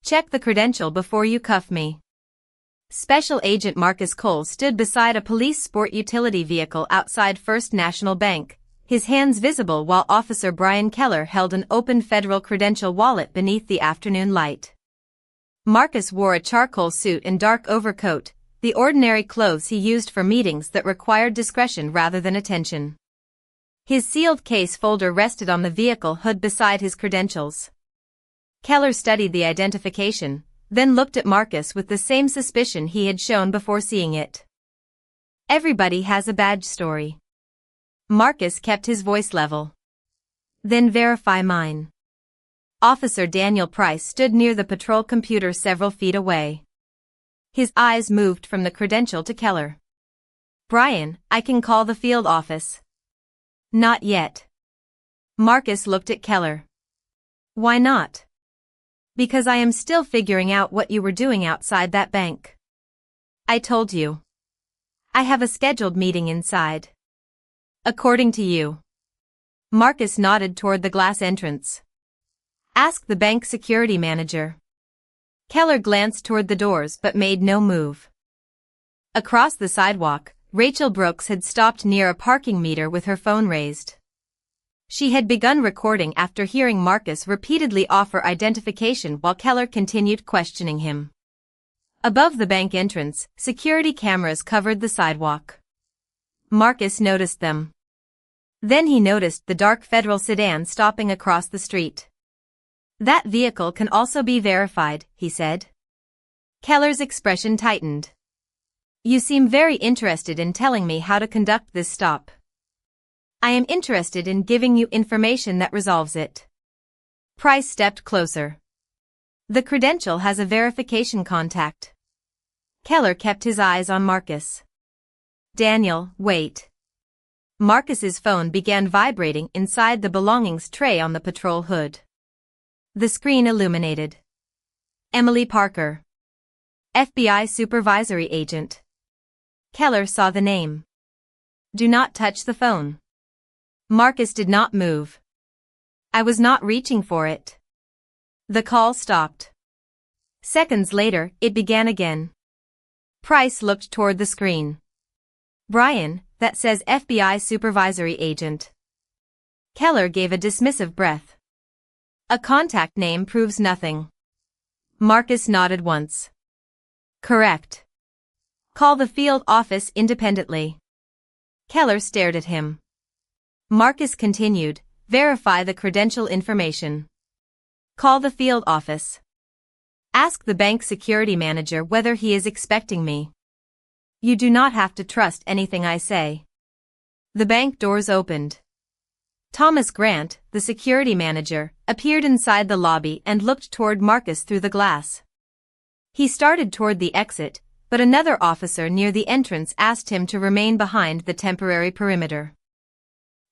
check the credential before you cuff me. Special Agent Marcus Cole stood beside a police sport utility vehicle outside First National Bank, his hands visible while Officer Brian Keller held an open federal credential wallet beneath the afternoon light. Marcus wore a charcoal suit and dark overcoat, the ordinary clothes he used for meetings that required discretion rather than attention. His sealed case folder rested on the vehicle hood beside his credentials. Keller studied the identification, then looked at Marcus with the same suspicion he had shown before seeing it. Everybody has a badge story. Marcus kept his voice level. Then verify mine. Officer Daniel Price stood near the patrol computer several feet away. His eyes moved from the credential to Keller. Brian, I can call the field office. Not yet. Marcus looked at Keller. Why not? Because I am still figuring out what you were doing outside that bank. I told you. I have a scheduled meeting inside. According to you. Marcus nodded toward the glass entrance. Ask the bank security manager. Keller glanced toward the doors but made no move. Across the sidewalk, Rachel Brooks had stopped near a parking meter with her phone raised. She had begun recording after hearing Marcus repeatedly offer identification while Keller continued questioning him. Above the bank entrance, security cameras covered the sidewalk. Marcus noticed them. Then he noticed the dark federal sedan stopping across the street. That vehicle can also be verified, he said. Keller's expression tightened. You seem very interested in telling me how to conduct this stop. I am interested in giving you information that resolves it. Price stepped closer. The credential has a verification contact. Keller kept his eyes on Marcus. Daniel, wait. Marcus's phone began vibrating inside the belongings tray on the patrol hood. The screen illuminated. Emily Parker. FBI Supervisory Agent. Keller saw the name. Do not touch the phone. Marcus did not move. I was not reaching for it. The call stopped. Seconds later, it began again. Price looked toward the screen. Brian, that says FBI Supervisory Agent. Keller gave a dismissive breath. A contact name proves nothing. Marcus nodded once. Correct. Call the field office independently. Keller stared at him. Marcus continued, verify the credential information. Call the field office. Ask the bank security manager whether he is expecting me. You do not have to trust anything I say. The bank doors opened. Thomas Grant, the security manager, appeared inside the lobby and looked toward Marcus through the glass. He started toward the exit, but another officer near the entrance asked him to remain behind the temporary perimeter.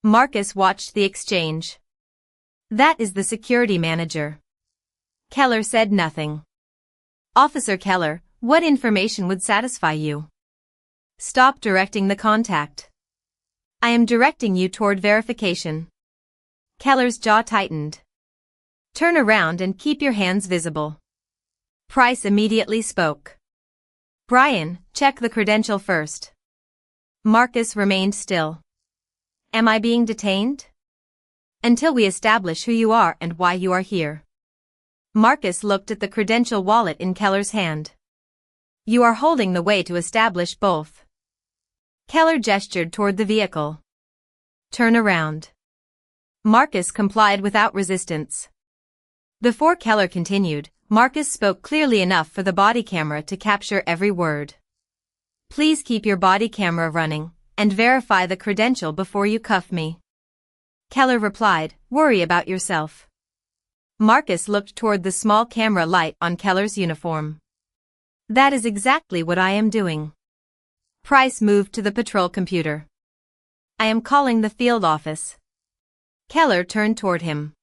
Marcus watched the exchange. That is the security manager. Keller said nothing. Officer Keller, what information would satisfy you? Stop directing the contact. I am directing you toward verification. Keller's jaw tightened. Turn around and keep your hands visible. Price immediately spoke. Brian, check the credential first. Marcus remained still. Am I being detained? Until we establish who you are and why you are here. Marcus looked at the credential wallet in Keller's hand. You are holding the way to establish both. Keller gestured toward the vehicle. Turn around. Marcus complied without resistance. Before Keller continued, Marcus spoke clearly enough for the body camera to capture every word. Please keep your body camera running, and verify the credential before you cuff me. Keller replied, worry about yourself. Marcus looked toward the small camera light on Keller's uniform. That is exactly what I am doing. Price moved to the patrol computer. I am calling the field office. Keller turned toward him.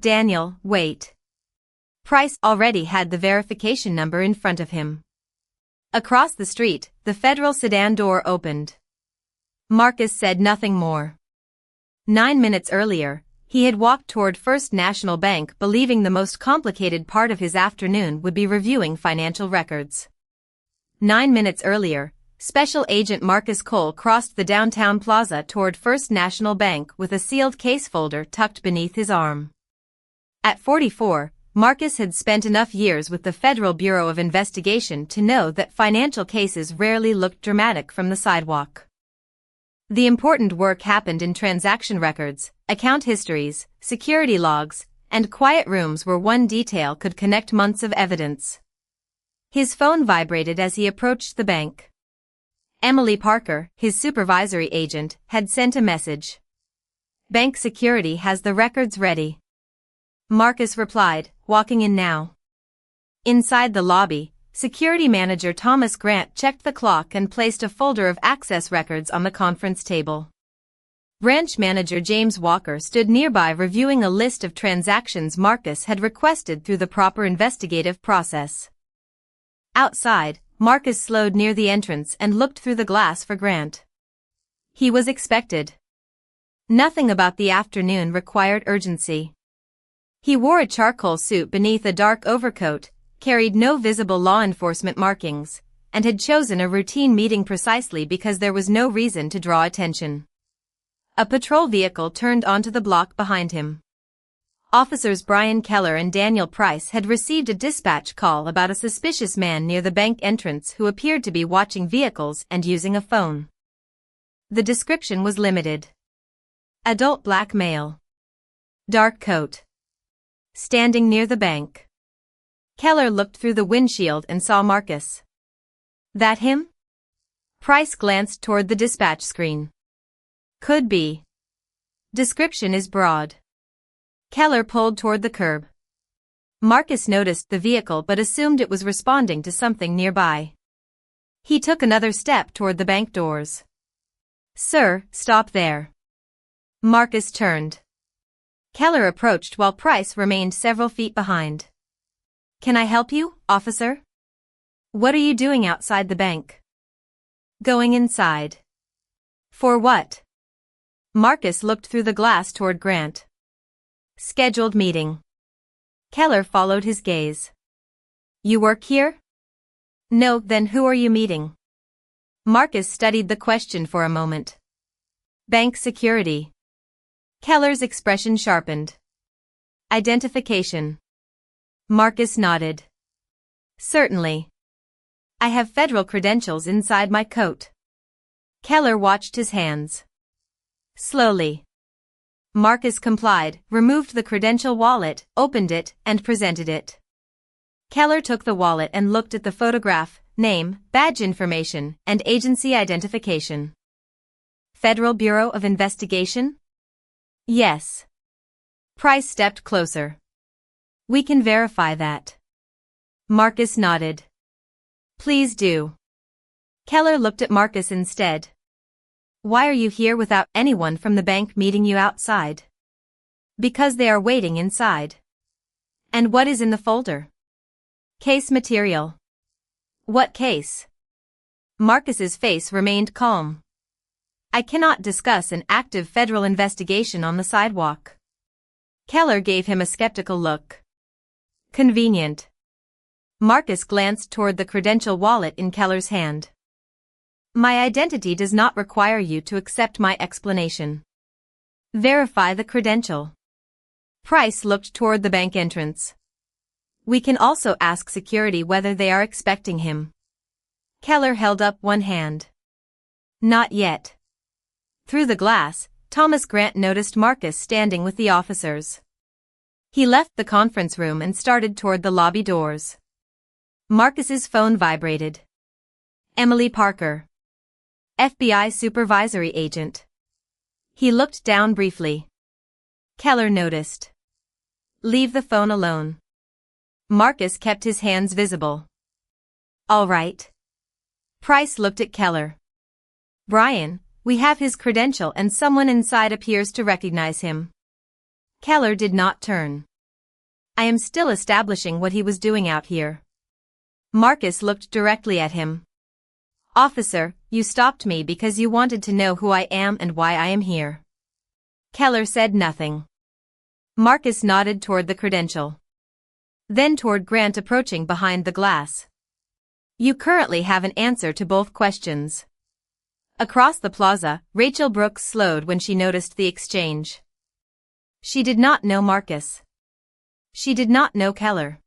Daniel, wait. Price already had the verification number in front of him. Across the street, the federal sedan door opened. Marcus said nothing more. 9 minutes earlier, He had walked toward First National Bank believing the most complicated part of his afternoon would be reviewing financial records. 9 minutes earlier, Special Agent Marcus Cole crossed the downtown plaza toward First National Bank with a sealed case folder tucked beneath his arm. At 44, Marcus had spent enough years with the Federal Bureau of Investigation to know that financial cases rarely looked dramatic from the sidewalk. The important work happened in transaction records, account histories, security logs, and quiet rooms where one detail could connect months of evidence. His phone vibrated as he approached the bank. Emily Parker, his supervisory agent, had sent a message. "Bank security has the records ready." Marcus replied, "Walking in now." Inside the lobby, security manager Thomas Grant checked the clock and placed a folder of access records on the conference table. Branch manager James Walker stood nearby reviewing a list of transactions Marcus had requested through the proper investigative process. Outside, Marcus slowed near the entrance and looked through the glass for Grant. He was expected. Nothing about the afternoon required urgency. He wore a charcoal suit beneath a dark overcoat, carried no visible law enforcement markings, and had chosen a routine meeting precisely because there was no reason to draw attention. A patrol vehicle turned onto the block behind him. Officers Brian Keller and Daniel Price had received a dispatch call about a suspicious man near the bank entrance who appeared to be watching vehicles and using a phone. The description was limited. Adult black male. Dark coat. Standing near the bank. Keller looked through the windshield and saw Marcus. "That him?" Price glanced toward the dispatch screen. "Could be. Description is broad." Keller pulled toward the curb. Marcus noticed the vehicle but assumed it was responding to something nearby. He took another step toward the bank doors. "Sir, stop there." Marcus turned. Keller approached while Price remained several feet behind. "Can I help you, officer?" "What are you doing outside the bank?" "Going inside." "For what?" Marcus looked through the glass toward Grant. "Scheduled meeting." Keller followed his gaze. "You work here?" "No, then who are you meeting?" Marcus studied the question for a moment. "Bank security." Keller's expression sharpened. "Identification." Marcus nodded. "Certainly. I have federal credentials inside my coat." Keller watched his hands. Slowly. Marcus complied, removed the credential wallet, opened it, and presented it. Keller took the wallet and looked at the photograph, name, badge information, and agency identification. "Federal Bureau of Investigation?" "Yes." Price stepped closer. "We can verify that." Marcus nodded. "Please do." Keller looked at Marcus instead. "Why are you here without anyone from the bank meeting you outside?" "Because they are waiting inside." "And what is in the folder?" "Case material." "What case?" Marcus's face remained calm. "I cannot discuss an active federal investigation on the sidewalk." Keller gave him a skeptical look. "Convenient." Marcus glanced toward the credential wallet in Keller's hand. "My identity does not require you to accept my explanation." "Verify the credential." Price looked toward the bank entrance. "We can also ask security whether they are expecting him." Keller held up one hand. "Not yet." Through the glass, Thomas Grant noticed Marcus standing with the officers. He left the conference room and started toward the lobby doors. Marcus's phone vibrated. Emily Parker. FBI supervisory agent. He looked down briefly. Keller noticed. "Leave the phone alone." Marcus kept his hands visible. "All right." Price looked at Keller. "Brian, we have his credential and someone inside appears to recognize him." Keller did not turn. "I am still establishing what he was doing out here." Marcus looked directly at him. "Officer, you stopped me because you wanted to know who I am and why I am here." Keller said nothing. Marcus nodded toward the credential. Then toward Grant approaching behind the glass. You currently have an answer to both questions. Across the plaza, Rachel Brooks slowed when she noticed the exchange. She did not know Marcus. She did not know Keller.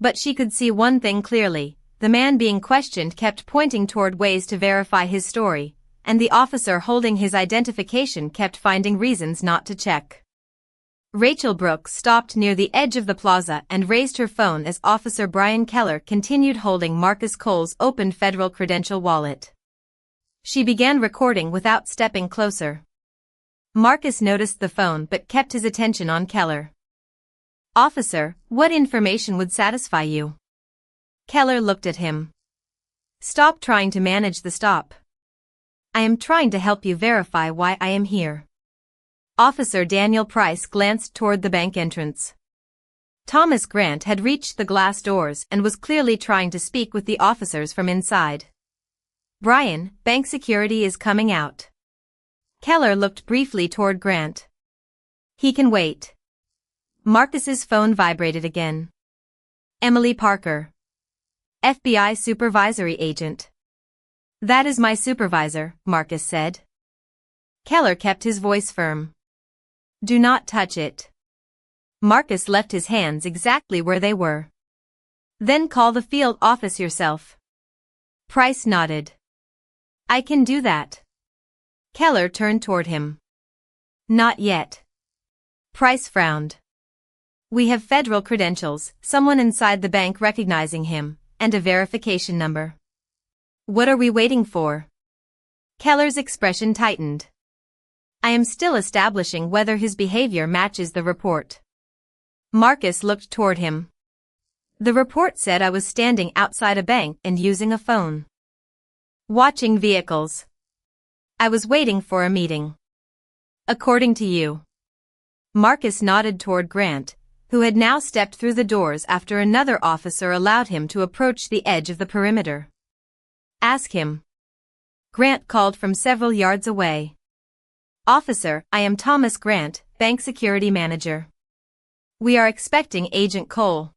But she could see one thing clearly: the man being questioned kept pointing toward ways to verify his story, and the officer holding his identification kept finding reasons not to check. Rachel Brooks stopped near the edge of the plaza and raised her phone as Officer Brian Keller continued holding Marcus Cole's opened federal credential wallet. She began recording without stepping closer. Marcus noticed the phone but kept his attention on Keller. Officer, what information would satisfy you? Keller looked at him. Stop trying to manage the stop. I am trying to help you verify why I am here. Officer Daniel Price glanced toward the bank entrance. Thomas Grant had reached the glass doors and was clearly trying to speak with the officers from inside. Brian, bank security is coming out. Keller looked briefly toward Grant. He can wait. Marcus's phone vibrated again. Emily Parker. FBI supervisory agent. That is my supervisor, Marcus said. Keller kept his voice firm. Do not touch it. Marcus left his hands exactly where they were. Then call the field office yourself. Price nodded. I can do that. Keller turned toward him. Not yet. Price frowned. We have federal credentials, someone inside the bank recognizing him, and a verification number. What are we waiting for? Keller's expression tightened. I am still establishing whether his behavior matches the report. Marcus looked toward him. The report said I was standing outside a bank and using a phone. Watching vehicles. I was waiting for a meeting. According to you. Marcus nodded toward Grant, who had now stepped through the doors after another officer allowed him to approach the edge of the perimeter. Ask him. Grant called from several yards away. Officer, I am Thomas Grant, bank security manager. We are expecting Agent Cole.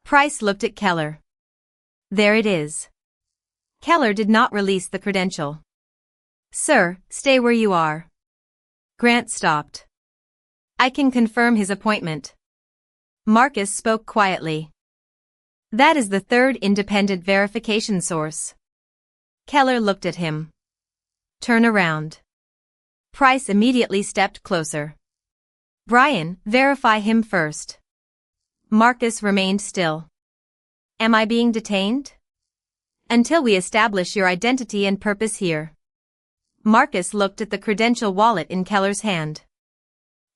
Price looked at Keller. There it is. Keller did not release the credential. Sir, stay where you are. Grant stopped. I can confirm his appointment. Marcus spoke quietly. That is the third independent verification source. Keller looked at him. Turn around. Price immediately stepped closer. Brian, verify him first. Marcus remained still. Am I being detained? Until we establish your identity and purpose here. Marcus looked at the credential wallet in Keller's hand.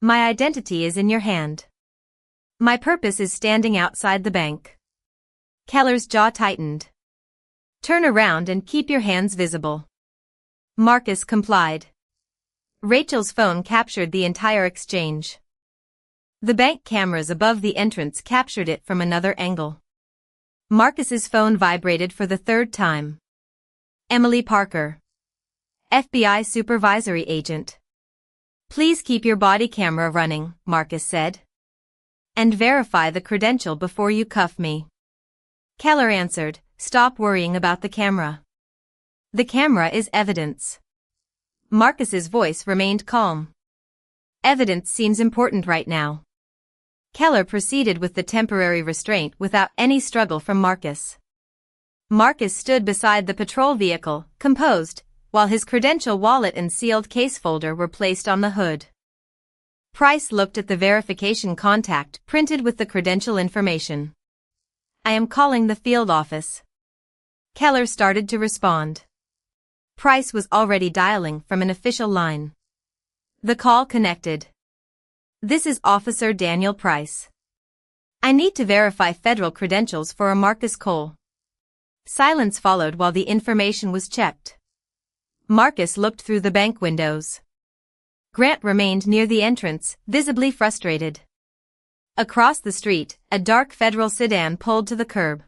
My identity is in your hand. My purpose is standing outside the bank. Keller's jaw tightened. Turn around and keep your hands visible. Marcus complied. Rachel's phone captured the entire exchange. The bank cameras above the entrance captured it from another angle. Marcus's phone vibrated for the third time. Emily Parker. FBI supervisory agent. Please keep your body camera running, Marcus said. And verify the credential before you cuff me. Keller answered, stop worrying about the camera. The camera is evidence. Marcus's voice remained calm. Evidence seems important right now. Keller proceeded with the temporary restraint without any struggle from Marcus. Marcus stood beside the patrol vehicle, composed, while his credential wallet and sealed case folder were placed on the hood. Price looked at the verification contact printed with the credential information. I am calling the field office. Keller started to respond. Price was already dialing from an official line. The call connected. This is Officer Daniel Price. I need to verify federal credentials for a Marcus Cole. Silence followed while the information was checked. Marcus looked through the bank windows. Grant remained near the entrance, visibly frustrated. Across the street, a dark federal sedan pulled to the curb.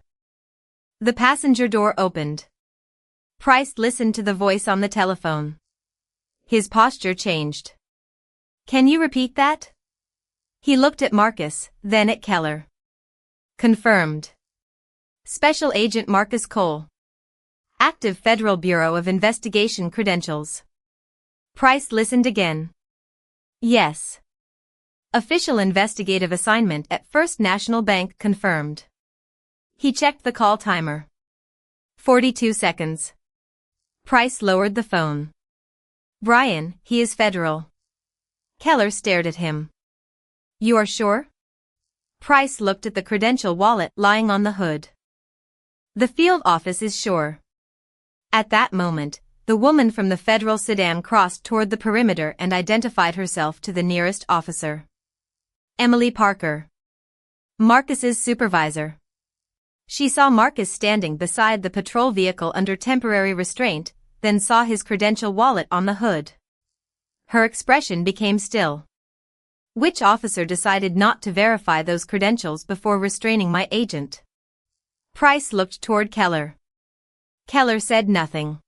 The passenger door opened. Price listened to the voice on the telephone. His posture changed. Can you repeat that? He looked at Marcus, then at Keller. Confirmed. Special Agent Marcus Cole. Active Federal Bureau of Investigation credentials. Price listened again. Yes. Official investigative assignment at First National Bank confirmed. He checked the call timer. 42 seconds. Price lowered the phone. Brian, he is federal. Keller stared at him. You are sure? Price looked at the credential wallet lying on the hood. The field office is sure. At that moment, the woman from the federal sedan crossed toward the perimeter and identified herself to the nearest officer. Emily Parker. Marcus's supervisor. She saw Marcus standing beside the patrol vehicle under temporary restraint, then saw his credential wallet on the hood. Her expression became still. Which officer decided not to verify those credentials before restraining my agent? Price looked toward Keller. Keller said nothing.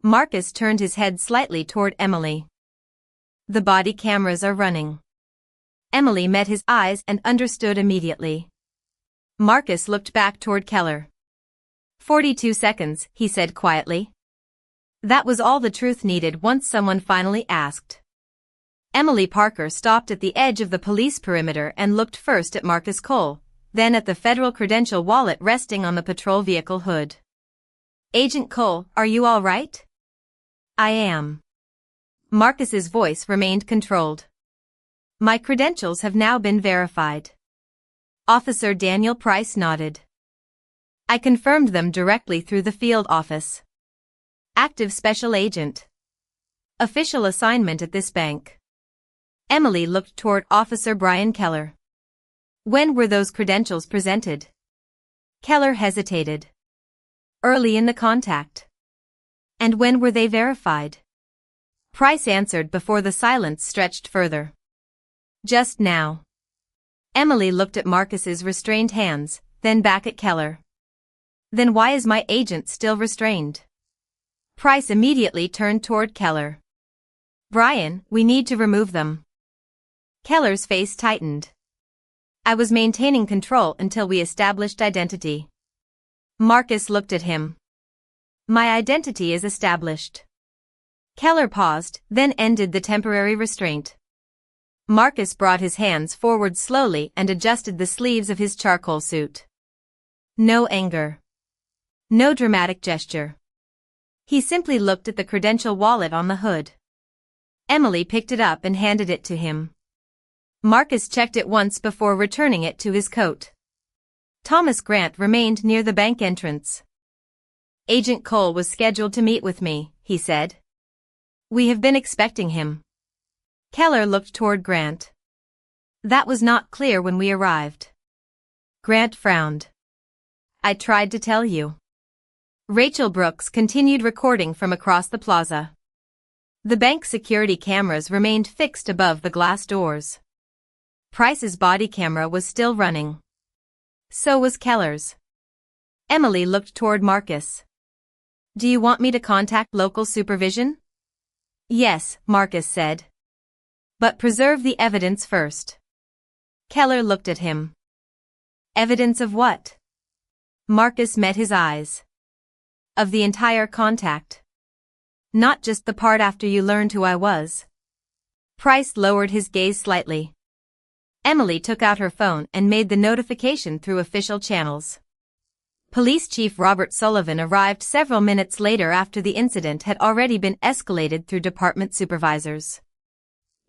Marcus turned his head slightly toward Emily. The body cameras are running. Emily met his eyes and understood immediately. Marcus looked back toward Keller. 42 seconds, he said quietly. That was all the truth needed once someone finally asked. Emily Parker stopped at the edge of the police perimeter and looked first at Marcus Cole, then at the federal credential wallet resting on the patrol vehicle hood. Agent Cole, are you all right? I am. Marcus's voice remained controlled. My credentials have now been verified. Officer Daniel Price nodded. I confirmed them directly through the field office. Active Special Agent. Official assignment at this bank. Emily looked toward Officer Brian Keller. When were those credentials presented? Keller hesitated. Early in the contact. And when were they verified? Price answered before the silence stretched further. Just now. Emily looked at Marcus's restrained hands, then back at Keller. Then why is my agent still restrained? Price immediately turned toward Keller. Brian, we need to remove them. Keller's face tightened. I was maintaining control until we established identity. Marcus looked at him. My identity is established. Keller paused, then ended the temporary restraint. Marcus brought his hands forward slowly and adjusted the sleeves of his charcoal suit. No anger. No dramatic gesture. He simply looked at the credential wallet on the hood. Emily picked it up and handed it to him. Marcus checked it once before returning it to his coat. Thomas Grant remained near the bank entrance. Agent Cole was scheduled to meet with me, he said. We have been expecting him. Keller looked toward Grant. That was not clear when we arrived. Grant frowned. I tried to tell you. Rachel Brooks continued recording from across the plaza. The bank security cameras remained fixed above the glass doors. Price's body camera was still running. So was Keller's. Emily looked toward Marcus. Do you want me to contact local supervision? Yes, Marcus said. But preserve the evidence first. Keller looked at him. Evidence of what? Marcus met his eyes. Of the entire contact. Not just the part after you learned who I was. Price lowered his gaze slightly. Emily took out her phone and made the notification through official channels. Police Chief Robert Sullivan arrived several minutes later after the incident had already been escalated through department supervisors.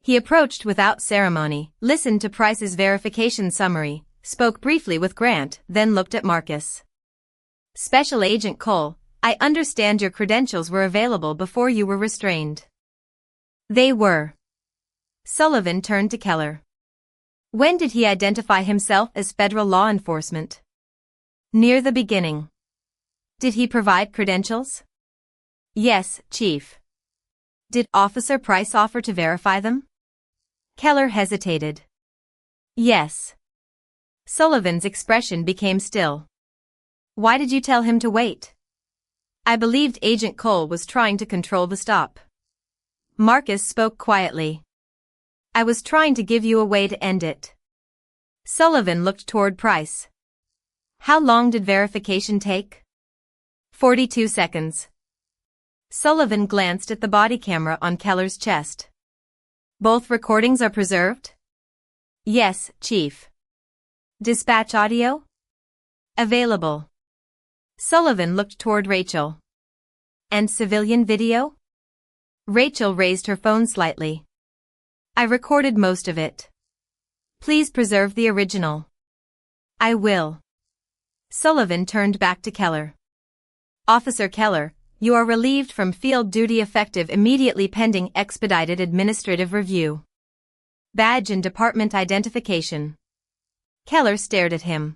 He approached without ceremony, listened to Price's verification summary, spoke briefly with Grant, then looked at Marcus. Special Agent Cole, I understand your credentials were available before you were restrained. They were. Sullivan turned to Keller. When did he identify himself as federal law enforcement? Near the beginning. Did he provide credentials? Yes, Chief. Did Officer Price offer to verify them? Keller hesitated. Yes. Sullivan's expression became still. Why did you tell him to wait? I believed Agent Cole was trying to control the stop. Marcus spoke quietly. I was trying to give you a way to end it. Sullivan looked toward Price. How long did verification take? 42 seconds. Sullivan glanced at the body camera on Keller's chest. Both recordings are preserved? Yes, Chief. Dispatch audio? Available. Sullivan looked toward Rachel. And civilian video? Rachel raised her phone slightly. I recorded most of it. Please preserve the original. I will. Sullivan turned back to Keller. Officer Keller, you are relieved from field duty effective immediately pending expedited administrative review. Badge and department identification. Keller stared at him.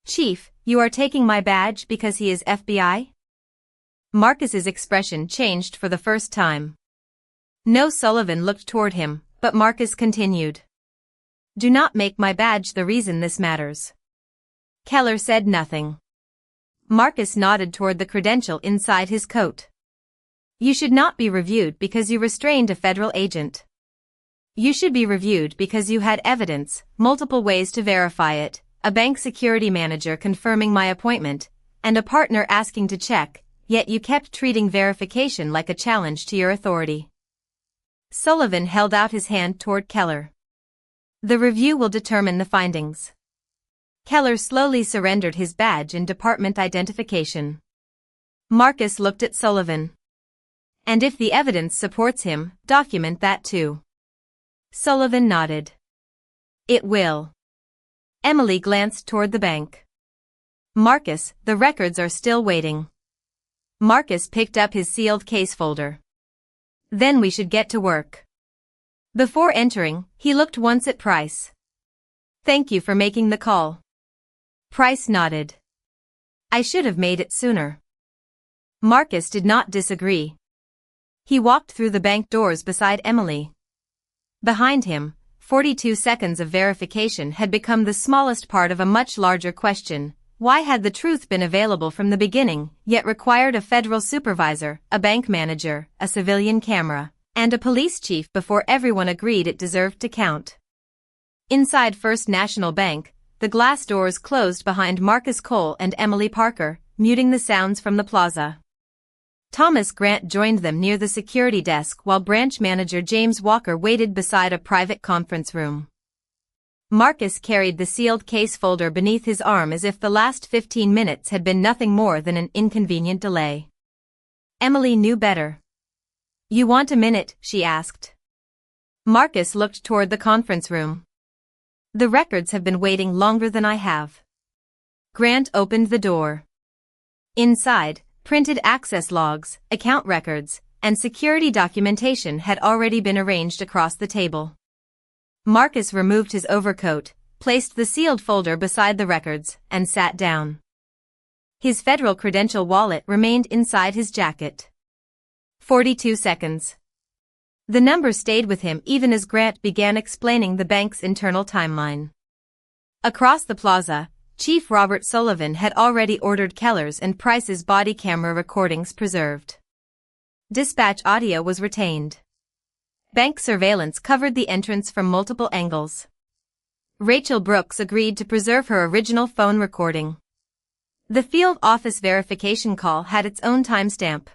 Chief, you are taking my badge because he is FBI? Marcus's expression changed for the first time. No, Sullivan looked toward him, but Marcus continued. Do not make my badge the reason this matters. Keller said nothing. Marcus nodded toward the credential inside his coat. You should not be reviewed because you restrained a federal agent. You should be reviewed because you had evidence, multiple ways to verify it, a bank security manager confirming my appointment, and a partner asking to check, yet you kept treating verification like a challenge to your authority. Sullivan held out his hand toward Keller. The review will determine the findings. Keller slowly surrendered his badge and department identification. Marcus looked at Sullivan. And if the evidence supports him, document that too. Sullivan nodded. It will. Emily glanced toward the bank. Marcus, the records are still waiting. Marcus picked up his sealed case folder. Then we should get to work. Before entering, he looked once at Price. Thank you for making the call. Price nodded. I should have made it sooner. Marcus did not disagree. He walked through the bank doors beside Emily. Behind him, 42 seconds of verification had become the smallest part of a much larger question. Why had the truth been available from the beginning, yet required a federal supervisor, a bank manager, a civilian camera, and a police chief before everyone agreed it deserved to count? Inside First National Bank, the glass doors closed behind Marcus Cole and Emily Parker, muting the sounds from the plaza. Thomas Grant joined them near the security desk while branch manager James Walker waited beside a private conference room. Marcus carried the sealed case folder beneath his arm as if the last 15 minutes had been nothing more than an inconvenient delay. Emily knew better. You want a minute? She asked. Marcus looked toward the conference room. The records have been waiting longer than I have. Grant opened the door. Inside, printed access logs, account records, and security documentation had already been arranged across the table. Marcus removed his overcoat, placed the sealed folder beside the records, and sat down. His federal credential wallet remained inside his jacket. 42 seconds. The number stayed with him even as Grant began explaining the bank's internal timeline. Across the plaza, Chief Robert Sullivan had already ordered Keller's and Price's body camera recordings preserved. Dispatch audio was retained. Bank surveillance covered the entrance from multiple angles. Rachel Brooks agreed to preserve her original phone recording. The field office verification call had its own timestamp.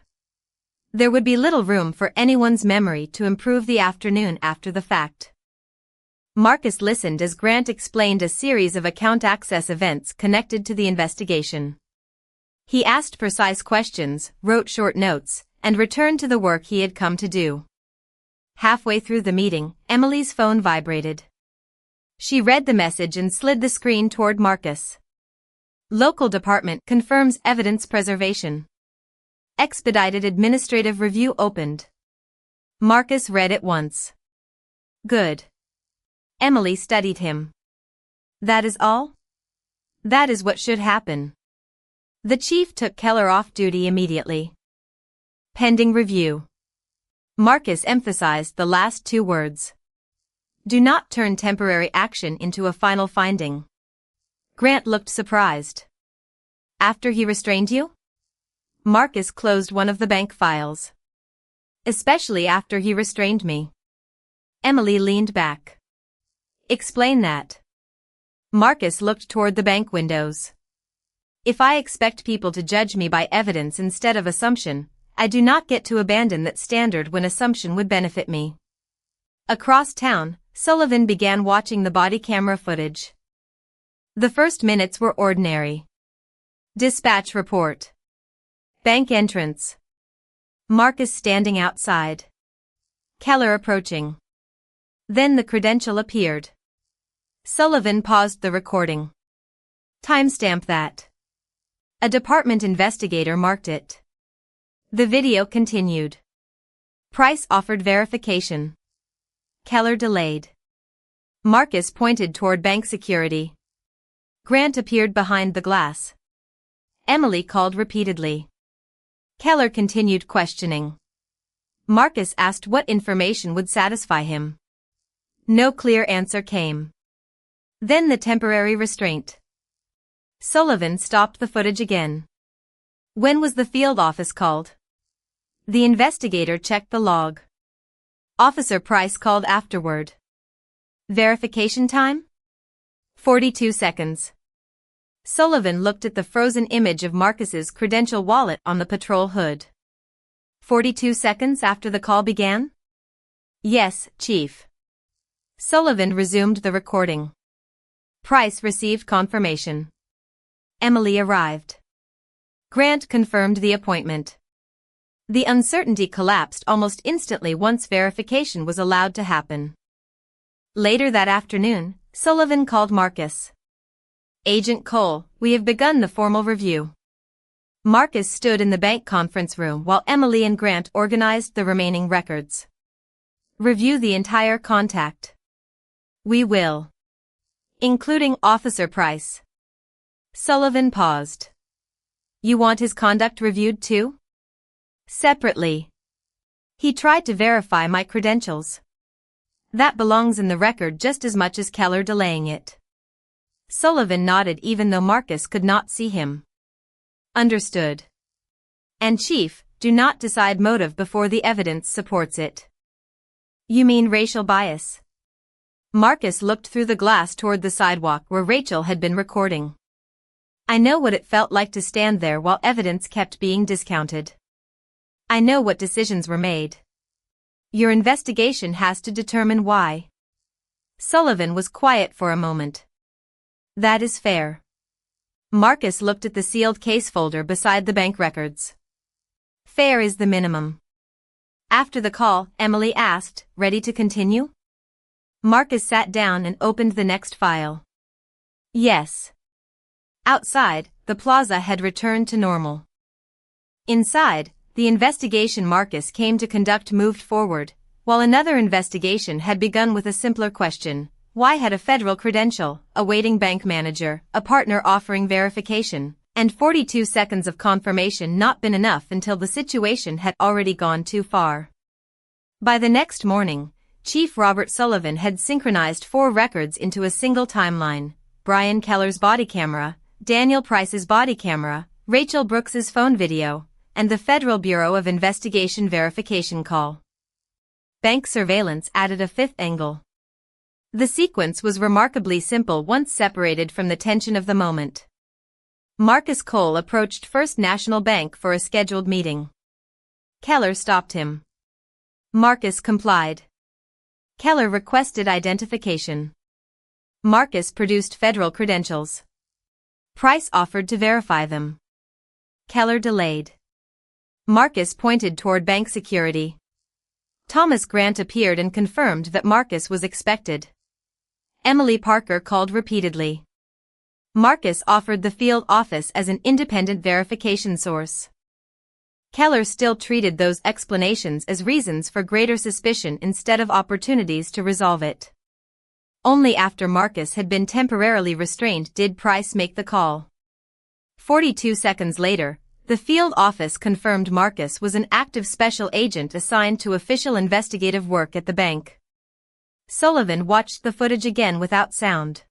There would be little room for anyone's memory to improve the afternoon after the fact. Marcus listened as Grant explained a series of account access events connected to the investigation. He asked precise questions, wrote short notes, and returned to the work he had come to do. Halfway through the meeting, Emily's phone vibrated. She read the message and slid the screen toward Marcus. Local department confirms evidence preservation. Expedited administrative review opened. Marcus read it once. Good. Emily studied him. That is all? That is what should happen. The chief took Keller off duty immediately. Pending review. Marcus emphasized the last two words. Do not turn temporary action into a final finding. Grant looked surprised. After he restrained you? Marcus closed one of the bank files. Especially after he restrained me. Emily leaned back. Explain that. Marcus looked toward the bank windows. If I expect people to judge me by evidence instead of assumption, I do not get to abandon that standard when assumption would benefit me. Across town, Sullivan began watching the body camera footage. The first minutes were ordinary. Dispatch report. Bank entrance. Marcus standing outside. Keller approaching. Then the credential appeared. Sullivan paused the recording. Timestamp that. A department investigator marked it. The video continued. Price offered verification. Keller delayed. Marcus pointed toward bank security. Grant appeared behind the glass. Emily called repeatedly. Keller continued questioning. Marcus asked what information would satisfy him. No clear answer came. Then the temporary restraint. Sullivan stopped the footage again. When was the field office called? The investigator checked the log. Officer Price called afterward. Verification time? 42 seconds. Sullivan looked at the frozen image of Marcus's credential wallet on the patrol hood. 42 seconds after the call began? Yes, Chief. Sullivan resumed the recording. Price received confirmation. Emily arrived. Grant confirmed the appointment. The uncertainty collapsed almost instantly once verification was allowed to happen. Later that afternoon, Sullivan called Marcus. Agent Cole, we have begun the formal review. Marcus stood in the bank conference room while Emily and Grant organized the remaining records. Review the entire contact. We will. Including Officer Price. Sullivan paused. You want his conduct reviewed too? Separately. He tried to verify my credentials. That belongs in the record just as much as Keller delaying it. Sullivan nodded even though Marcus could not see him. Understood. And Chief, do not decide motive before the evidence supports it. You mean racial bias? Marcus looked through the glass toward the sidewalk where Rachel had been recording. I know what it felt like to stand there while evidence kept being discounted. I know what decisions were made. Your investigation has to determine why. Sullivan was quiet for a moment. That is fair. Marcus looked at the sealed case folder beside the bank records. Fair is the minimum. After the call, Emily asked, ready to continue? Marcus sat down and opened the next file. Yes. Outside, the plaza had returned to normal. Inside, the investigation Marcus came to conduct moved forward, while another investigation had begun with a simpler question. Why had a federal credential, a waiting bank manager, a partner offering verification, and 42 seconds of confirmation not been enough until the situation had already gone too far? By the next morning, Chief Robert Sullivan had synchronized 4 records into a single timeline: Brian Keller's body camera, Daniel Price's body camera, Rachel Brooks's phone video, and the Federal Bureau of Investigation verification call. Bank surveillance added a 5th angle. The sequence was remarkably simple once separated from the tension of the moment. Marcus Cole approached First National Bank for a scheduled meeting. Keller stopped him. Marcus complied. Keller requested identification. Marcus produced federal credentials. Price offered to verify them. Keller delayed. Marcus pointed toward bank security. Thomas Grant appeared and confirmed that Marcus was expected. Emily Parker called repeatedly. Marcus offered the field office as an independent verification source. Keller still treated those explanations as reasons for greater suspicion instead of opportunities to resolve it. Only after Marcus had been temporarily restrained did Price make the call. 42 seconds later, the field office confirmed Marcus was an active special agent assigned to official investigative work at the bank. Sullivan watched the footage again without sound.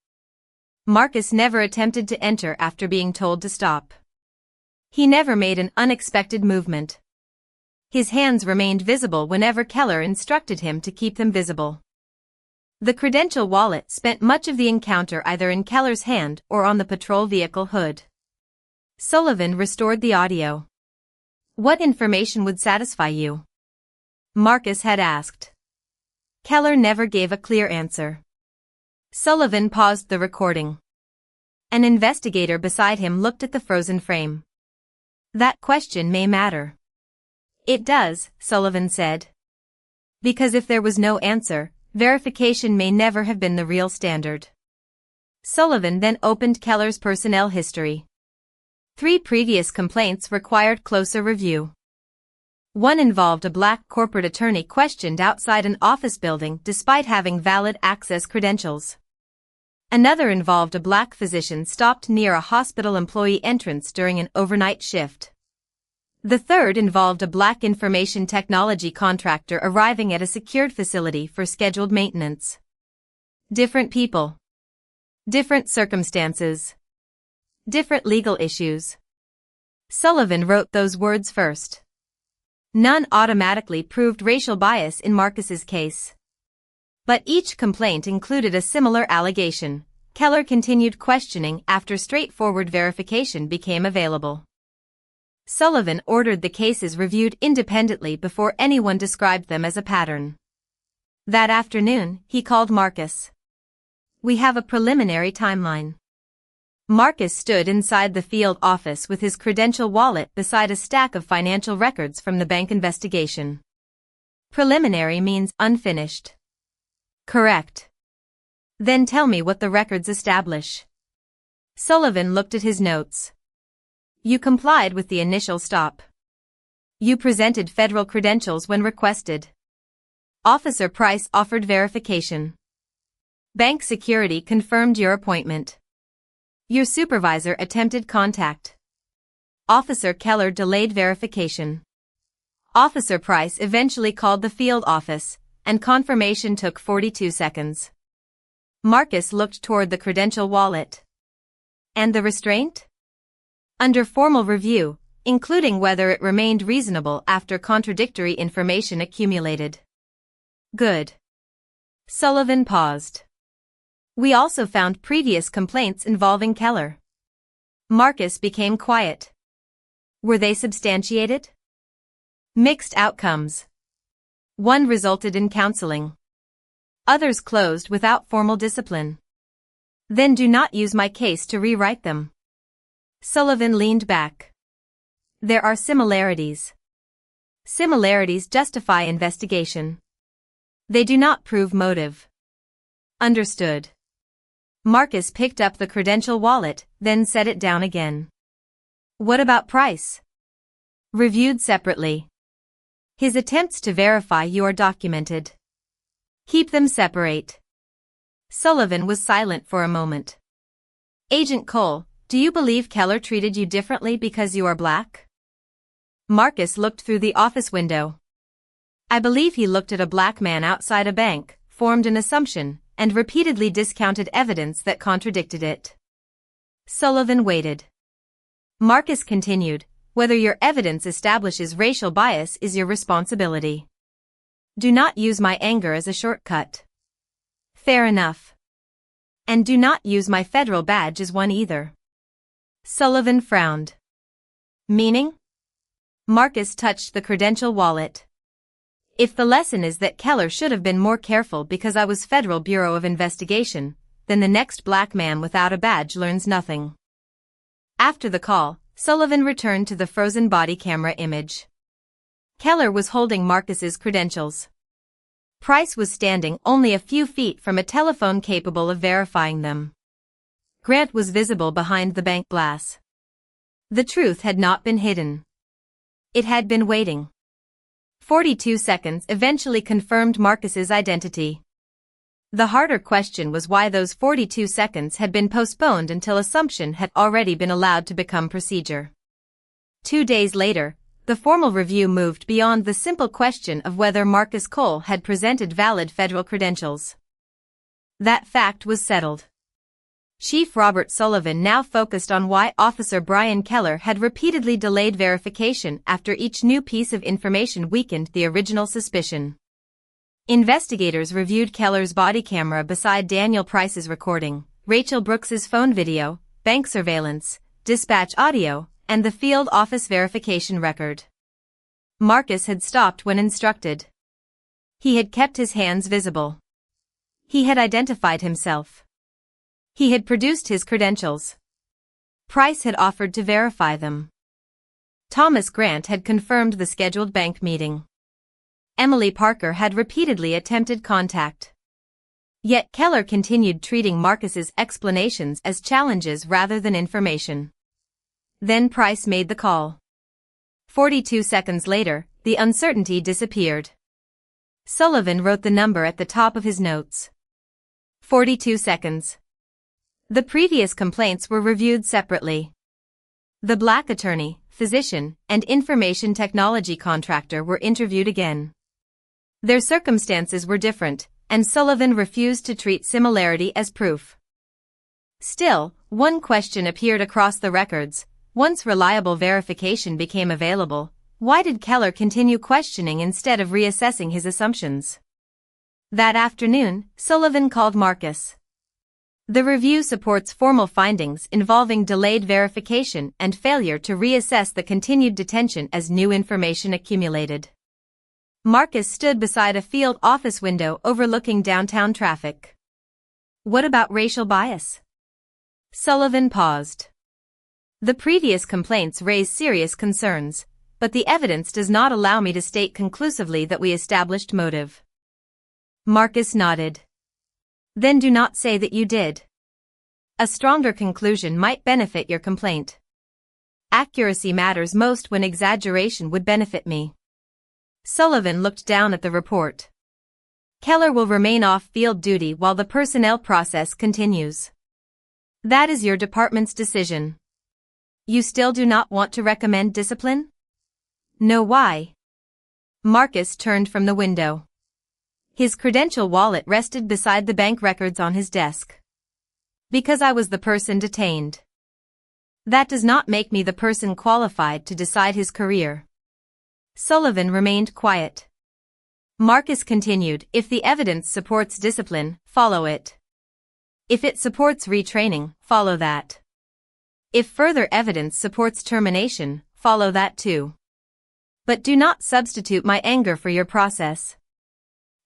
Marcus never attempted to enter after being told to stop. He never made an unexpected movement. His hands remained visible whenever Keller instructed him to keep them visible. The credential wallet spent much of the encounter either in Keller's hand or on the patrol vehicle hood. Sullivan restored the audio. "What information would satisfy you?" Marcus had asked. Keller never gave a clear answer. Sullivan paused the recording. An investigator beside him looked at the frozen frame. "That question may matter." "It does," Sullivan said. "Because if there was no answer, verification may never have been the real standard." Sullivan then opened Keller's personnel history. 3 previous complaints required closer review. One involved a black corporate attorney questioned outside an office building despite having valid access credentials. Another involved a black physician stopped near a hospital employee entrance during an overnight shift. The third involved a black information technology contractor arriving at a secured facility for scheduled maintenance. Different people. Different circumstances. Different legal issues. Sullivan wrote those words first. None automatically proved racial bias in Marcus's case. But each complaint included a similar allegation. Keller continued questioning after straightforward verification became available. Sullivan ordered the cases reviewed independently before anyone described them as a pattern. That afternoon, he called Marcus. "We have a preliminary timeline." Marcus stood inside the field office with his credential wallet beside a stack of financial records from the bank investigation. "Preliminary means unfinished." "Correct." "Then tell me what the records establish." Sullivan looked at his notes. "You complied with the initial stop. You presented federal credentials when requested. Officer Price offered verification. Bank security confirmed your appointment. Your supervisor attempted contact. Officer Keller delayed verification. Officer Price eventually called the field office, and confirmation took 42 seconds. Marcus looked toward the credential wallet. "And the restraint?" "Under formal review, including whether it remained reasonable after contradictory information accumulated." "Good." Sullivan paused. "We also found previous complaints involving Keller." Marcus became quiet. "Were they substantiated?" "Mixed outcomes. One resulted in counseling. Others closed without formal discipline." "Then do not use my case to rewrite them." Sullivan leaned back. "There are similarities. Similarities justify investigation. They do not prove motive." "Understood." Marcus picked up the credential wallet, then set it down again. "What about Price?" "Reviewed separately. His attempts to verify you are documented. Keep them separate." Sullivan was silent for a moment. "Agent Cole, do you believe Keller treated you differently because you are black?" Marcus looked through the office window. "I believe he looked at a black man outside a bank, formed an assumption, and repeatedly discounted evidence that contradicted it." Sullivan waited. Marcus continued, "Whether your evidence establishes racial bias is your responsibility. Do not use my anger as a shortcut." "Fair enough. And do not use my federal badge as one either." Sullivan frowned. "Meaning?" Marcus touched the credential wallet. "If the lesson is that Keller should have been more careful because I was Federal Bureau of Investigation, then the next black man without a badge learns nothing." After the call, Sullivan returned to the frozen body camera image. Keller was holding Marcus's credentials. Price was standing only a few feet from a telephone capable of verifying them. Grant was visible behind the bank glass. The truth had not been hidden. It had been waiting. 42 seconds eventually confirmed Marcus's identity. The harder question was why those 42 seconds had been postponed until assumption had already been allowed to become procedure. 2 days later, the formal review moved beyond the simple question of whether Marcus Cole had presented valid federal credentials. That fact was settled. Chief Robert Sullivan now focused on why Officer Brian Keller had repeatedly delayed verification after each new piece of information weakened the original suspicion. Investigators reviewed Keller's body camera beside Daniel Price's recording, Rachel Brooks's phone video, bank surveillance, dispatch audio, and the field office verification record. Marcus had stopped when instructed. He had kept his hands visible. He had identified himself. He had produced his credentials. Price had offered to verify them. Thomas Grant had confirmed the scheduled bank meeting. Emily Parker had repeatedly attempted contact. Yet Keller continued treating Marcus's explanations as challenges rather than information. Then Price made the call. 42 seconds later, the uncertainty disappeared. Sullivan wrote the number at the top of his notes. 42 seconds. The previous complaints were reviewed separately. The black attorney, physician, and information technology contractor were interviewed again. Their circumstances were different, and Sullivan refused to treat similarity as proof. Still, one question appeared across the records. Once reliable verification became available, why did Keller continue questioning instead of reassessing his assumptions? That afternoon, Sullivan called Marcus. The review supports formal findings involving delayed verification and failure to reassess the continued detention as new information accumulated. Marcus stood beside a field office window overlooking downtown traffic. What about racial bias? Sullivan paused. The previous complaints raise serious concerns, but the evidence does not allow me to state conclusively that we established motive. Marcus nodded. Then do not say that you did. A stronger conclusion might benefit your complaint. Accuracy matters most when exaggeration would benefit me. Sullivan looked down at the report. Keller will remain off field duty while the personnel process continues. That is your department's decision. You still do not want to recommend discipline? No, why? Marcus turned from the window. His credential wallet rested beside the bank records on his desk. Because I was the person detained. That does not make me the person qualified to decide his career. Sullivan remained quiet. Marcus continued, if the evidence supports discipline, follow it. If it supports retraining, follow that. If further evidence supports termination, follow that too. But do not substitute my anger for your process.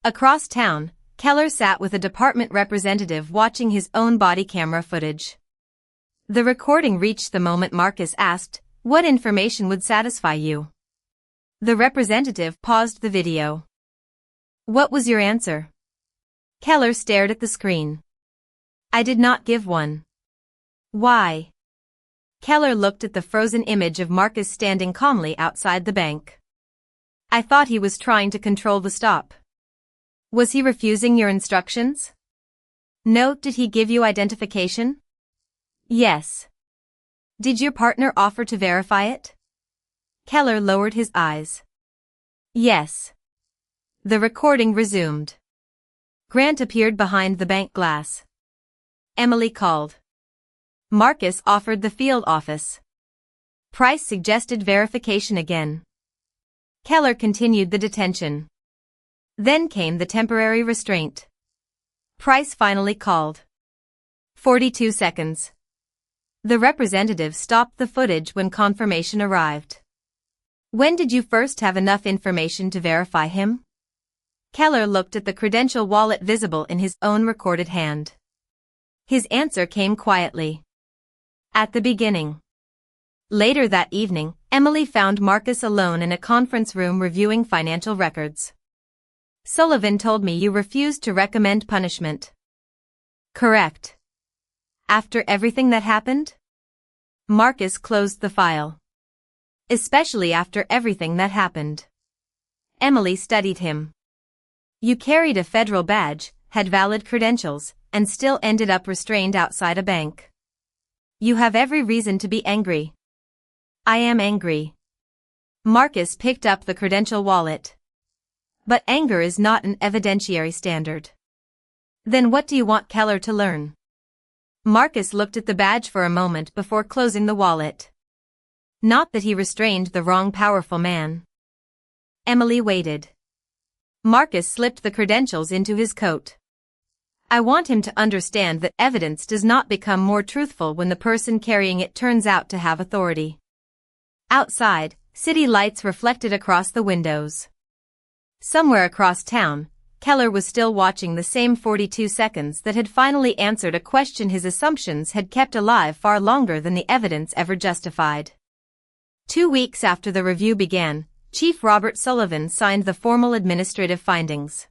Across town, Keller sat with a department representative watching his own body camera footage. The recording reached the moment Marcus asked, "What information would satisfy you?" The representative paused the video. "What was your answer?" Keller stared at the screen. "I did not give one." "Why?" Keller looked at the frozen image of Marcus standing calmly outside the bank. "I thought he was trying to control the stop." "Was he refusing your instructions?" "No." "Did he give you identification?" "Yes." "Did your partner offer to verify it?" Keller lowered his eyes. "Yes." The recording resumed. Grant appeared behind the bank glass. Emily called. Marcus offered the field office. Price suggested verification again. Keller continued the detention. Then came the temporary restraint. Price finally called. 42 seconds. The representative stopped the footage when confirmation arrived. "When did you first have enough information to verify him?" Keller looked at the credential wallet visible in his own recorded hand. His answer came quietly. "At the beginning." Later that evening, Emily found Marcus alone in a conference room reviewing financial records. "Sullivan told me you refused to recommend punishment." "Correct." "After everything that happened?" Marcus closed the file. "Especially after everything that happened." Emily studied him. "You carried a federal badge, had valid credentials, and still ended up restrained outside a bank. You have every reason to be angry." "I am angry." Marcus picked up the credential wallet. "But anger is not an evidentiary standard." "Then what do you want Keller to learn?" Marcus looked at the badge for a moment before closing the wallet. "Not that he restrained the wrong powerful man." Emily waited. Marcus slipped the credentials into his coat. I want him to understand that evidence does not become more truthful when the person carrying it turns out to have authority. Outside, city lights reflected across the windows. Somewhere across town, Keller was still watching the same 42 seconds that had finally answered a question his assumptions had kept alive far longer than the evidence ever justified. 2 weeks after the review began, Chief Robert Sullivan signed the formal administrative findings.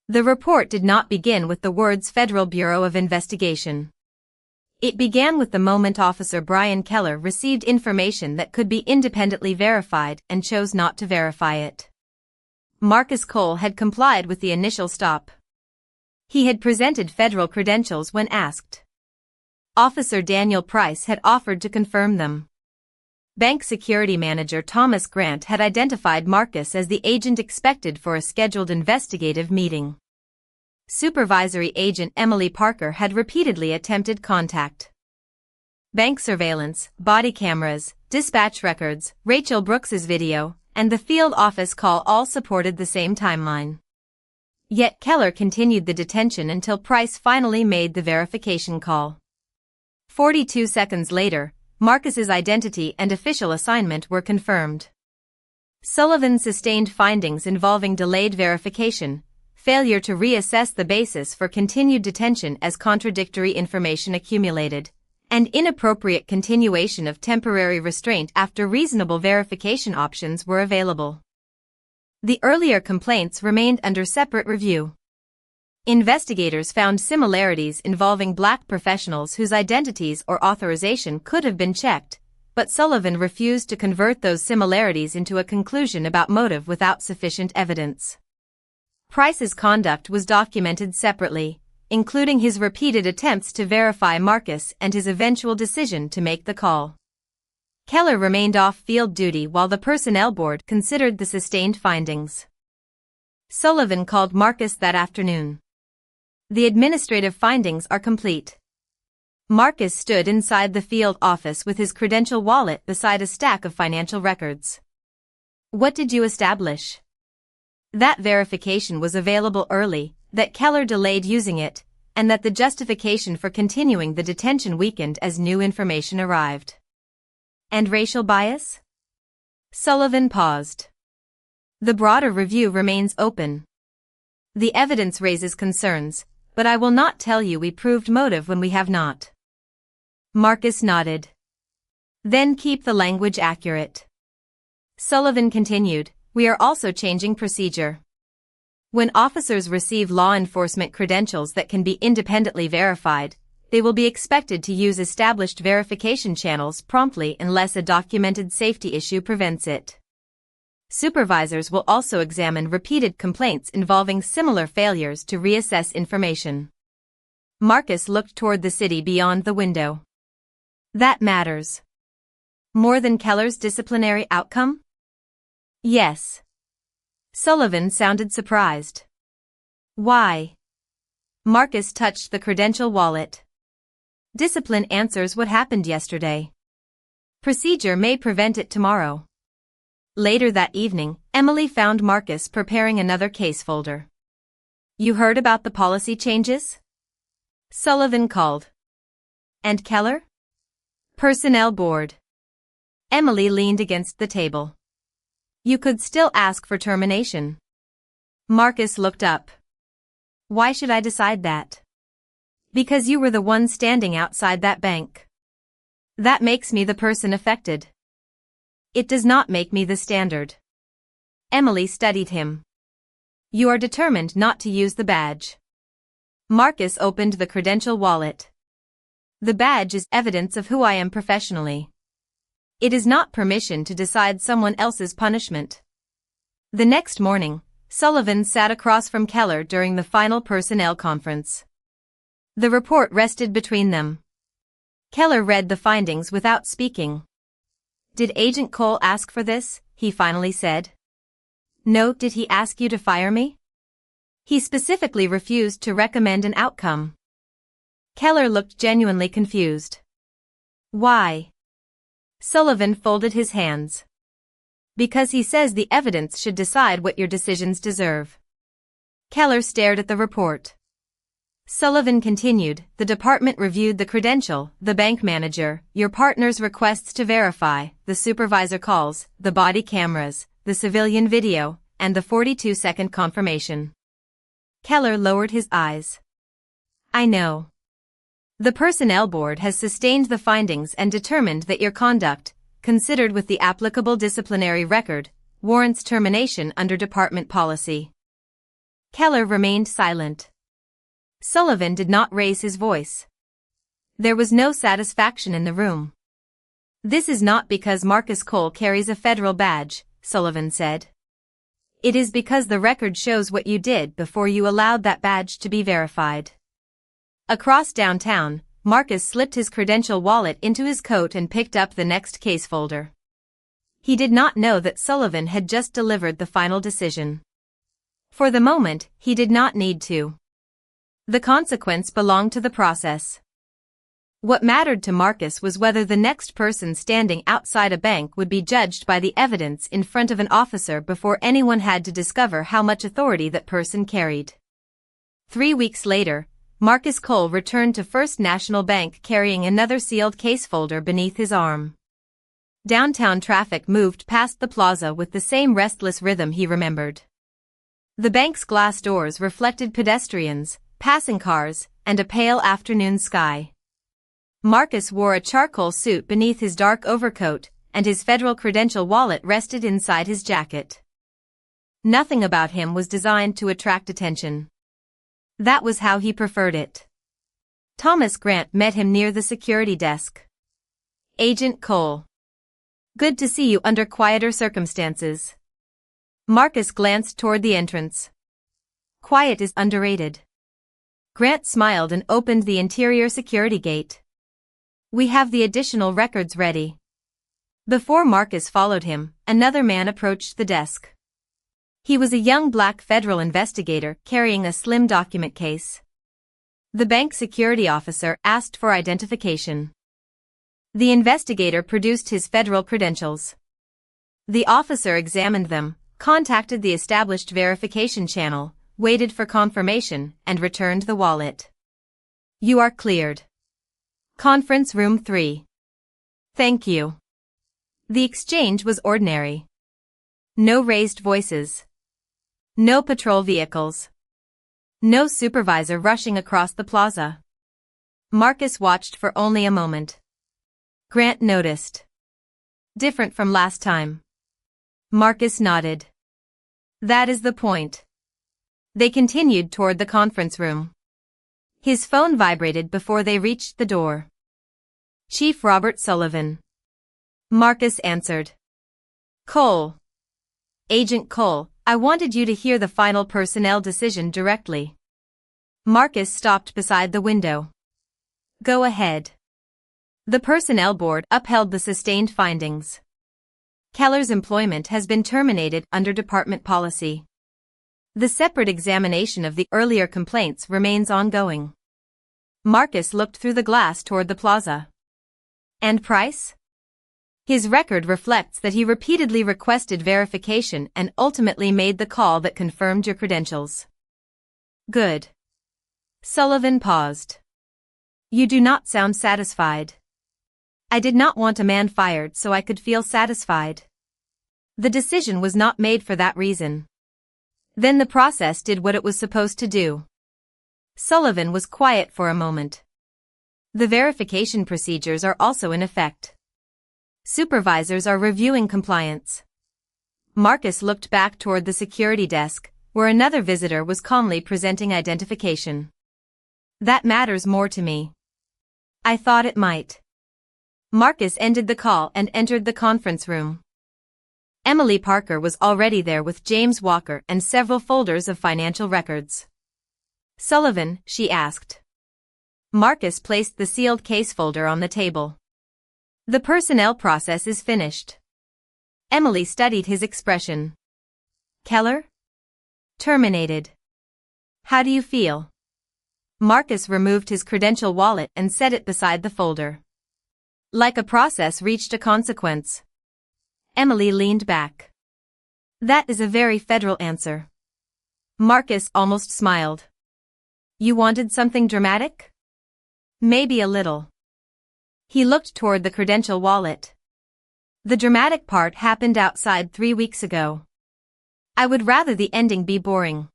The report did not begin with the words Federal Bureau of Investigation. It began with the moment Officer Brian Keller received information that could be independently verified and chose not to verify it. Marcus Cole had complied with the initial stop. He had presented federal credentials when asked. Officer Daniel Price had offered to confirm them. Bank Security Manager Thomas Grant had identified Marcus as the agent expected for a scheduled investigative meeting. Supervisory Agent Emily Parker had repeatedly attempted contact. Bank surveillance, body cameras, dispatch records, Rachel Brooks's video, and the field office call all supported the same timeline. Yet Keller continued the detention until Price finally made the verification call. 42 seconds later, Marcus's identity and official assignment were confirmed. Sullivan sustained findings involving delayed verification, failure to reassess the basis for continued detention as contradictory information accumulated, and inappropriate continuation of temporary restraint after reasonable verification options were available. The earlier complaints remained under separate review. Investigators found similarities involving black professionals whose identities or authorization could have been checked, but Sullivan refused to convert those similarities into a conclusion about motive without sufficient evidence. Price's conduct was documented separately, including his repeated attempts to verify Marcus and his eventual decision to make the call. Keller remained off field duty while the Personnel Board considered the sustained findings. Sullivan called Marcus that afternoon. The administrative findings are complete. Marcus stood inside the field office with his credential wallet beside a stack of financial records. What did you establish? That verification was available early, that Keller delayed using it, and that the justification for continuing the detention weakened as new information arrived. And racial bias? Sullivan paused. The broader review remains open. The evidence raises concerns, but I will not tell you we proved motive when we have not. Marcus nodded. Then keep the language accurate. Sullivan continued, we are also changing procedure. When officers receive law enforcement credentials that can be independently verified, they will be expected to use established verification channels promptly unless a documented safety issue prevents it. Supervisors will also examine repeated complaints involving similar failures to reassess information. Marcus looked toward the city beyond the window. That matters. More than Keller's disciplinary outcome? Yes. Sullivan sounded surprised. Why? Marcus touched the credential wallet. Discipline answers what happened yesterday. Procedure may prevent it tomorrow. Later that evening, Emily found Marcus preparing another case folder. You heard about the policy changes? Sullivan called. And Keller? Personnel Board. Emily leaned against the table. You could still ask for termination. Marcus looked up. Why should I decide that? Because you were the one standing outside that bank. That makes me the person affected. It does not make me the standard. Emily studied him. You are determined not to use the badge. Marcus opened the credential wallet. The badge is evidence of who I am professionally. It is not permission to decide someone else's punishment. The next morning, Sullivan sat across from Keller during the final personnel conference. The report rested between them. Keller read the findings without speaking. Did Agent Cole ask for this? He finally said. No, did he ask you to fire me? He specifically refused to recommend an outcome. Keller looked genuinely confused. Why? Sullivan folded his hands. Because he says the evidence should decide what your decisions deserve. Keller stared at the report. Sullivan continued, the department reviewed the credential, the bank manager, your partner's requests to verify, the supervisor calls, the body cameras, the civilian video, and the 42-second confirmation. Keller lowered his eyes. I know. The Personnel Board has sustained the findings and determined that your conduct, considered with the applicable disciplinary record, warrants termination under department policy. Keller remained silent. Sullivan did not raise his voice. There was no satisfaction in the room. This is not because Marcus Cole carries a federal badge, Sullivan said. It is because the record shows what you did before you allowed that badge to be verified. Across downtown, Marcus slipped his credential wallet into his coat and picked up the next case folder. He did not know that Sullivan had just delivered the final decision. For the moment, he did not need to. The consequence belonged to the process. What mattered to Marcus was whether the next person standing outside a bank would be judged by the evidence in front of an officer before anyone had to discover how much authority that person carried. 3 weeks later, Marcus Cole returned to First National Bank carrying another sealed case folder beneath his arm. Downtown traffic moved past the plaza with the same restless rhythm he remembered. The bank's glass doors reflected pedestrians, passing cars, and a pale afternoon sky. Marcus wore a charcoal suit beneath his dark overcoat, and his federal credential wallet rested inside his jacket. Nothing about him was designed to attract attention. That was how he preferred it. Thomas Grant met him near the security desk. Agent Cole. Good to see you under quieter circumstances. Marcus glanced toward the entrance. Quiet is underrated. Grant smiled and opened the interior security gate. We have the additional records ready. Before Marcus followed him, another man approached the desk. He was a young black federal investigator carrying a slim document case. The bank security officer asked for identification. The investigator produced his federal credentials. The officer examined them, contacted the established verification channel, waited for confirmation, and returned the wallet. You are cleared. Conference Room 3. Thank you. The exchange was ordinary. No raised voices. No patrol vehicles. No supervisor rushing across the plaza. Marcus watched for only a moment. Grant noticed. Different from last time. Marcus nodded. That is the point. They continued toward the conference room. His phone vibrated before they reached the door. Chief Robert Sullivan. Marcus answered. Cole. Agent Cole, I wanted you to hear the final personnel decision directly. Marcus stopped beside the window. Go ahead. The Personnel Board upheld the sustained findings. Keller's employment has been terminated under department policy. The separate examination of the earlier complaints remains ongoing. Marcus looked through the glass toward the plaza. And Price? His record reflects that he repeatedly requested verification and ultimately made the call that confirmed your credentials. Good. Sullivan paused. You do not sound satisfied. I did not want a man fired so I could feel satisfied. The decision was not made for that reason. Then the process did what it was supposed to do. Sullivan was quiet for a moment. The verification procedures are also in effect. Supervisors are reviewing compliance. Marcus looked back toward the security desk, where another visitor was calmly presenting identification. That matters more to me. I thought it might. Marcus ended the call and entered the conference room. Emily Parker was already there with James Walker and several folders of financial records. Sullivan, she asked. Marcus placed the sealed case folder on the table. The personnel process is finished. Emily studied his expression. Keller? Terminated. How do you feel? Marcus removed his credential wallet and set it beside the folder. Like a process reached a consequence. Emily leaned back. That is a very federal answer. Marcus almost smiled. You wanted something dramatic? Maybe a little. He looked toward the credential wallet. The dramatic part happened outside 3 weeks ago. I would rather the ending be boring.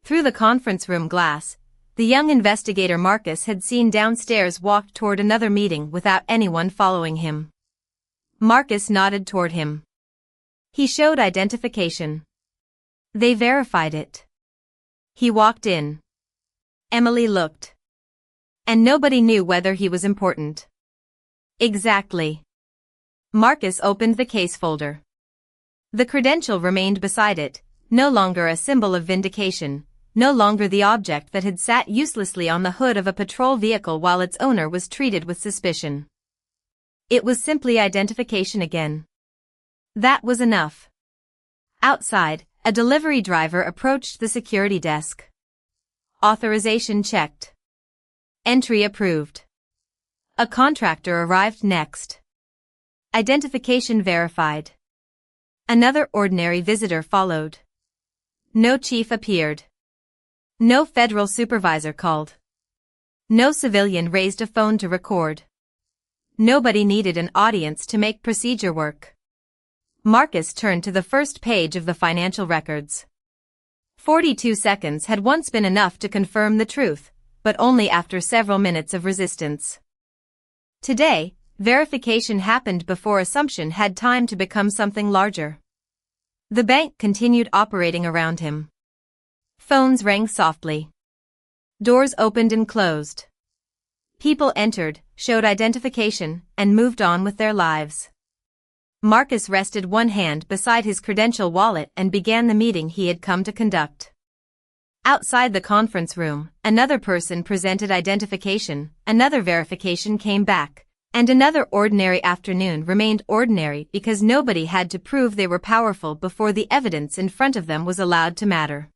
Through the conference room glass, the young investigator Marcus had seen downstairs walked toward another meeting without anyone following him. Marcus nodded toward him. He showed identification. They verified it. He walked in. Emily looked. And nobody knew whether he was important. Exactly. Marcus opened the case folder. The credential remained beside it, no longer a symbol of vindication, no longer the object that had sat uselessly on the hood of a patrol vehicle while its owner was treated with suspicion. It was simply identification again. That was enough. Outside, a delivery driver approached the security desk. Authorization checked. Entry approved. A contractor arrived next. Identification verified. Another ordinary visitor followed. No chief appeared. No federal supervisor called. No civilian raised a phone to record. Nobody needed an audience to make procedure work. Marcus turned to the first page of the financial records. 42 seconds had once been enough to confirm the truth, but only after several minutes of resistance. Today, verification happened before assumption had time to become something larger. The bank continued operating around him. Phones rang softly. Doors opened and closed. People entered, showed identification, and moved on with their lives. Marcus rested one hand beside his credential wallet and began the meeting he had come to conduct. Outside the conference room, another person presented identification, another verification came back, and another ordinary afternoon remained ordinary because nobody had to prove they were powerful before the evidence in front of them was allowed to matter.